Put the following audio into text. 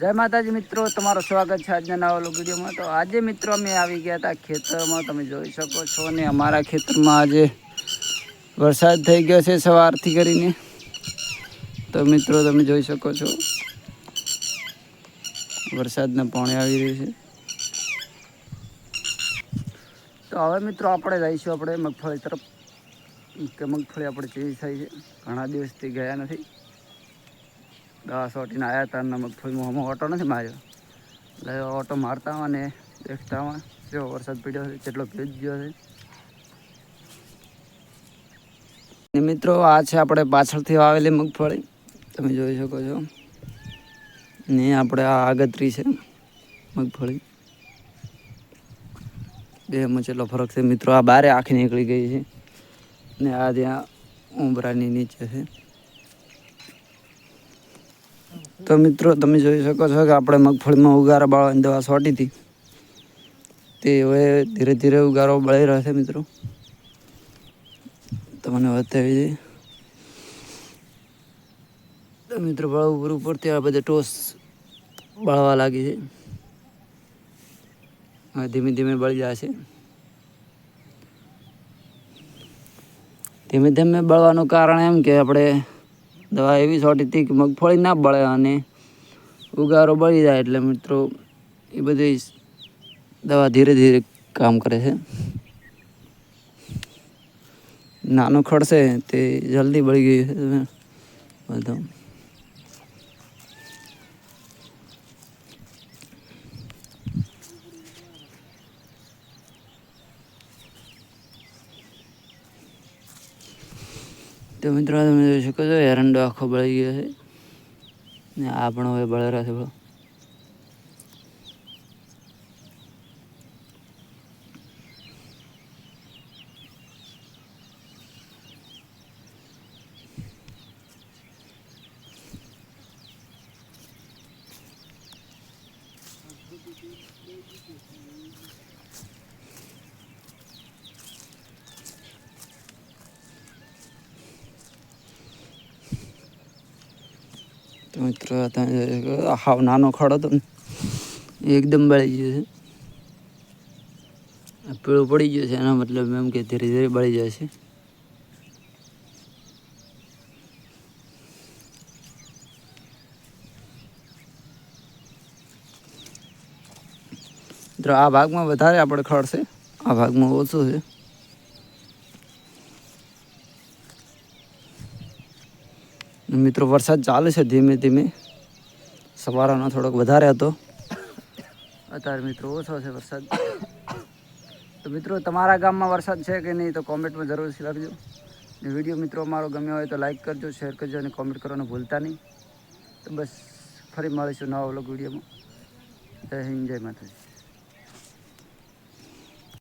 जय माताजी मित्रों, तमारो स्वागत है आज नवा वीडियो में। तो आज मित्रों अमे आई गया था खेतर में, तमे जोई शको छो ने अमारा खेतर में आज वरसाद थई गयो छे सवारथी करीने। तो मित्रों तमे जोई शको छो वरसादना पाणी आवी रह्युं छे। तो हवे मित्रों आपणे जईशुं आपणे मगफળી तरफ के मगफળી आपणे केवी थई छे। घणा दिवसथी गया नथी, दवा सोटीने आया था ने मगफळीमां हमो ऑटो नथी मार्यो એટલે ઓટો મારતા હોય ને દેખતા હોય કેવો વરસાદ પડ્યો છે, કેટલો ભેજ ગયો છે। ને મિત્રો આ છે આપણે પાછળથી વાવેલી મગફળી, તમે જોઈ શકો છો ને આપણે આ આગતરી છે મગફળી। બેમાં જેટલો ફરક છે મિત્રો, આ બારે આખી નીકળી ગઈ છે ને આ ત્યાં ઉંબરાની નીચે છે। तो मित्रों તમે જોઈ શકો છો કે આપણે મગફળીમાં ઉગારા બાળવાની દવા છોટી હતી તે હવે ધીરે ધીરે ઉગારો બળી રહ્યો છે મિત્રો। તમને બતાવી દઈએ તો મિત્રો બળવું પૂરું પડતી આ બધે ટોસ બળવા લાગી છે। હવે ધીમે ધીમે બળી જશે। ધીમે ધીમે બળવાનું કારણ એમ કે આપણે દવા એવી છોટી હતી કે મગફળી ના બળે અને ઉગારો બળી જાય, એટલે મિત્રો એ બધી દવા ધીરે ધીરે કામ કરે છે। નાનો ખડ છે તે જલ્દી બળી ગયું છે તમે બધું। तो मित्रों તમે જોઈ શકો છો એરંડો આખો બળી ગયો છે ને આ પણ હવે બળેરા છે। तो मित्रों हाव नानो खड़ तो एकदम बળી ગયો છે, પીળું પડી ગયું છે એનો મતલબ એમ કે ધીરે ધીરે બળી જાય છે। મિત્રો આ ભાગમાં વધારે આપણે ખડ છે, આ ભાગમાં ઓછું છે। મિત્રો વરસાદ ચાલે છે ધીમે ધીમે, સવારનો થોડોક વધારે હતો, અત્યારે મિત્રો ઓછો છે વરસાદ। તો મિત્રો તમારા ગામમાં વરસાદ છે કે નહીં તો કોમેન્ટમાં જરૂરથી લખજો ને વિડીયો મિત્રો અમારો ગમ્યો હોય તો લાઈક કરજો, શેર કરજો અને કોમેન્ટ કરવાનું ભૂલતા નહીં। તો બસ ફરી મળીશું નવા વ્લોગ વિડીયોમાં। જય હિન્દ, જય માતાજી।